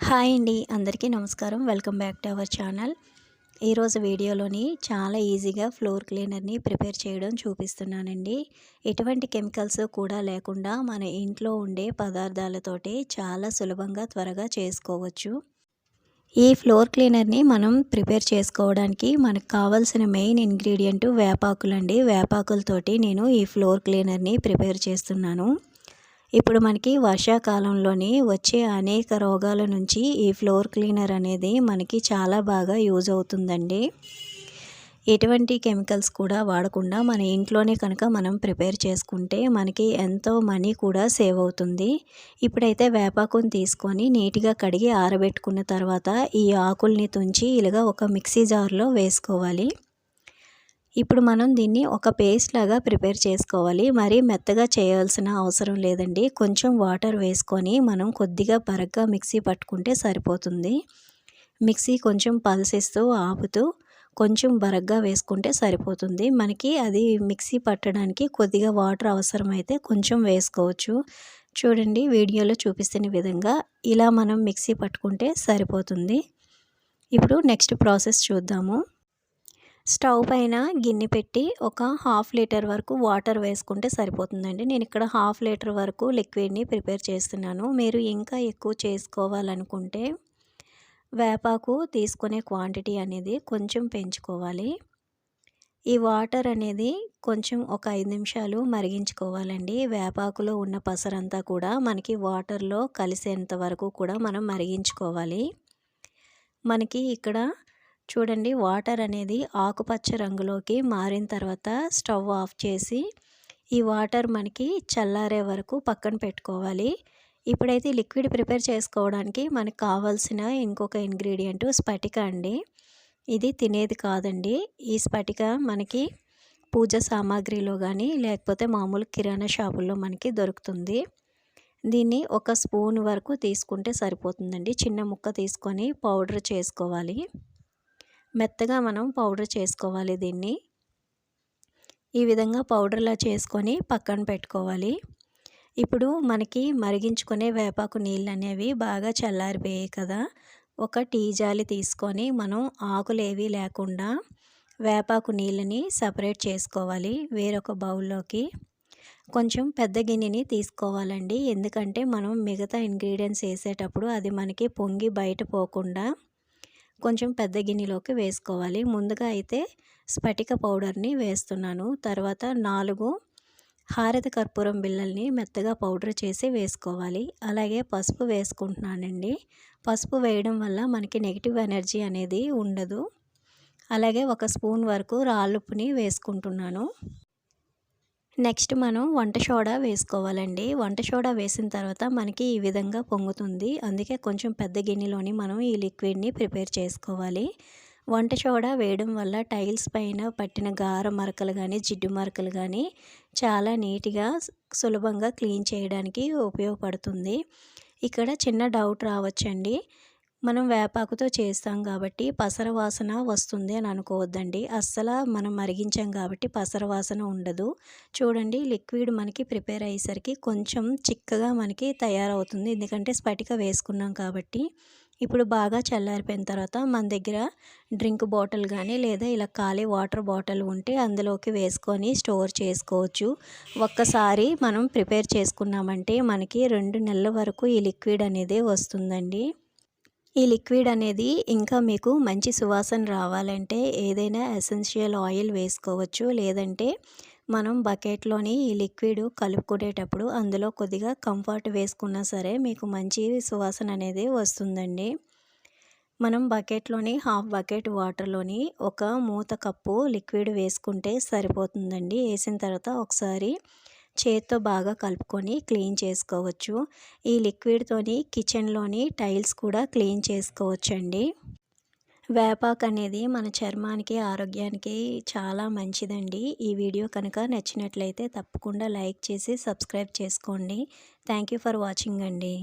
Hi అండి, అందరికీ నమస్కారం. Welcome back to our channel. ఈరోజు వీడియోలోని చాలా ఈజీగా ఫ్లోర్ క్లీనర్ని ప్రిపేర్ చేయడం చూపిస్తున్నానండి. ఎటువంటి కెమికల్స్ కూడా లేకుండా మన ఇంట్లో ఉండే పదార్థాలతోటి చాలా సులభంగా త్వరగా చేసుకోవచ్చు. ఈ ఫ్లోర్ క్లీనర్ని మనం ప్రిపేర్ చేసుకోవడానికి మనకు కావాల్సిన మెయిన్ ఇంగ్రీడియంట్ వేపాకులండి. వేపాకులతోటి నేను ఈ ఫ్లోర్ క్లీనర్ని ప్రిపేర్ చేస్తున్నాను. ఇప్పుడు మనకి వర్షాకాలంలోని వచ్చే అనేక రోగాల నుంచి ఈ ఫ్లోర్ క్లీనర్ అనేది మనకి చాలా బాగా యూజ్ అవుతుందండి. ఎటువంటి కెమికల్స్ కూడా వాడకుండా మన ఇంట్లోనే కనుక మనం ప్రిపేర్ చేసుకుంటే మనకి ఎంతో మనీ కూడా సేవ్ అవుతుంది. ఇప్పుడైతే వేపాకుని తీసుకొని నీట్గా కడిగి ఆరబెట్టుకున్న తర్వాత ఈ ఆకుల్ని తుంచి ఇలాగా ఒక మిక్సీ జార్లో వేసుకోవాలి. ఇప్పుడు మనం దీన్ని ఒక పేస్ట్ లాగా ప్రిపేర్ చేసుకోవాలి. మరీ మెత్తగా చేయాల్సిన అవసరం లేదండి. కొంచెం వాటర్ వేసుకొని మనం కొద్దిగా బరగ్గా మిక్సీ పట్టుకుంటే సరిపోతుంది. మిక్సీ కొంచెం పల్సిస్తూ ఆపుతూ కొంచెం బరగ్గా వేసుకుంటే సరిపోతుంది. మనకి అది మిక్సీ పట్టడానికి కొద్దిగా వాటర్ అవసరమైతే కొంచెం వేసుకోవచ్చు. చూడండి, వీడియోలో చూపిస్తున్న విధంగా ఇలా మనం మిక్సీ పట్టుకుంటే సరిపోతుంది. ఇప్పుడు నెక్స్ట్ ప్రాసెస్ చూద్దాము. స్టవ్ పైన గిన్నె పెట్టి ఒక హాఫ్ లీటర్ వరకు వాటర్ వేసుకుంటే సరిపోతుందండి. నేను ఇక్కడ హాఫ్ లీటర్ వరకు లిక్విడ్ని ప్రిపేర్ చేస్తున్నాను. మీరు ఇంకా ఎక్కువ చేసుకోవాలనుకుంటే వేపాకు తీసుకునే క్వాంటిటీ అనేది కొంచెం పెంచుకోవాలి. ఈ వాటర్ అనేది కొంచెం ఒక 5 నిమిషాలు మరిగించుకోవాలండి. వేపాకులో ఉన్న పసరంతా కూడా మనకి వాటర్లో కలిసేంత వరకు కూడా మనం మరిగించుకోవాలి. మనకి ఇక్కడ చూడండి, వాటర్ అనేది ఆకుపచ్చ రంగులోకి మారిన తర్వాత స్టవ్ ఆఫ్ చేసి ఈ వాటర్ మనకి చల్లారే వరకు పక్కన పెట్టుకోవాలి. ఇప్పుడైతే లిక్విడ్ ప్రిపేర్ చేసుకోవడానికి మనకు కావాల్సిన ఇంకొక ఇంగ్రీడియంట్ స్ఫటిక అండి. ఇది తినేది కాదండి. ఈ స్ఫటిక మనకి పూజ సామాగ్రిలో కానీ లేకపోతే మామూలు కిరాణా షాపుల్లో మనకి దొరుకుతుంది. దీన్ని ఒక స్పూన్ వరకు తీసుకుంటే సరిపోతుందండి. చిన్న ముక్క తీసుకొని పౌడర్ చేసుకోవాలి. మెత్తగా మనం పౌడర్ చేసుకోవాలి. దీన్ని ఈ విధంగా పౌడర్లా చేసుకొని పక్కన పెట్టుకోవాలి. ఇప్పుడు మనకి మరిగించుకునే వేపాకు నీళ్ళు అనేవి బాగా చల్లారిపోయాయి కదా. ఒక టీ జాలి తీసుకొని మనం ఆకులేవి లేకుండా వేపాకు నీళ్ళని సపరేట్ చేసుకోవాలి. వేరొక బౌల్లోకి కొంచెం పెద్ద గిన్నెని తీసుకోవాలండి. ఎందుకంటే మనం మిగతా ఇంగ్రీడియంట్స్ వేసేటప్పుడు అది మనకి పొంగి బయట పోకుండా కొంచెం పెద్ద గిన్నెలోకి వేసుకోవాలి. ముందుగా అయితే స్ఫటిక పౌడర్ని వేస్తున్నాను. తర్వాత 4 హారతి కర్పూరం బిళ్ళల్ని మెత్తగా పౌడర్ చేసి వేసుకోవాలి. అలాగే పసుపు వేసుకుంటున్నానండి. పసుపు వేయడం వల్ల మనకి నెగిటివ్ ఎనర్జీ అనేది ఉండదు. అలాగే ఒక స్పూన్ వరకు రాళ్ళుప్పుని వేసుకుంటున్నాను. నెక్స్ట్ మనం వంట సోడా వేసుకోవాలండి. వంట సోడా వేసిన తర్వాత మనకి ఈ విధంగా పొంగుతుంది. అందుకే కొంచెం పెద్ద గిన్నెలోని మనం ఈ లిక్విడ్ని ప్రిపేర్ చేసుకోవాలి. వంట సోడా వేయడం వల్ల టైల్స్ పైన పట్టిన గార మరకలు కానీ జిడ్డు మరకలు కానీ చాలా నీట్గా సులభంగా క్లీన్ చేయడానికి ఉపయోగపడుతుంది. ఇక్కడ చిన్న డౌట్ రావచ్చండి. మనం వేపాకుతో చేస్తాం కాబట్టి పసర వాసన వస్తుంది అని అనుకోవద్దండి. అస్సలు మనం మరిగించాం కాబట్టి పసర వాసన ఉండదు. చూడండి, లిక్విడ్ మనకి ప్రిపేర్ అయ్యేసరికి కొంచెం చిక్కగా మనకి తయారవుతుంది. ఎందుకంటే స్ఫటిక వేసుకున్నాం కాబట్టి. ఇప్పుడు బాగా చల్లారిపోయిన తర్వాత మన దగ్గర డ్రింక్ బాటిల్ కానీ లేదా ఇలా ఖాళీ వాటర్ బాటిల్ ఉంటే అందులోకి వేసుకొని స్టోర్ చేసుకోవచ్చు. ఒక్కసారి మనం ప్రిపేర్ చేసుకున్నామంటే మనకి 2 నెలల వరకు ఈ లిక్విడ్ అనేది వస్తుందండి. ఈ లిక్విడ్ అనేది ఇంకా మీకు మంచి సువాసన రావాలంటే ఏదైనా ఎసెన్షియల్ ఆయిల్ వేసుకోవచ్చు. లేదంటే మనం బకెట్లోని ఈ లిక్విడ్ కలుపుకునేటప్పుడు అందులో కొద్దిగా కంఫర్ట్ వేసుకున్నా సరే మీకు మంచి సువాసన అనేది వస్తుందండి. మనం బకెట్లోని హాఫ్ బకెట్ వాటర్లోని ఒక మూత కప్పు లిక్విడ్ వేసుకుంటే సరిపోతుందండి. వేసిన తర్వాత ఒకసారి చేత్తో బాగా కలుపుకొని క్లీన్ చేసుకోవచ్చు. ఈ లిక్విడ్తోని కిచెన్లోని టైల్స్ కూడా క్లీన్ చేసుకోవచ్చండి. వేపాకు అనేది మన చర్మానికి ఆరోగ్యానికి చాలా మంచిదండి. ఈ వీడియో కనుక నచ్చినట్లయితే తప్పకుండా లైక్ చేసి సబ్స్క్రైబ్ చేసుకోండి. థ్యాంక్ యూ ఫర్ వాచింగ్ అండి.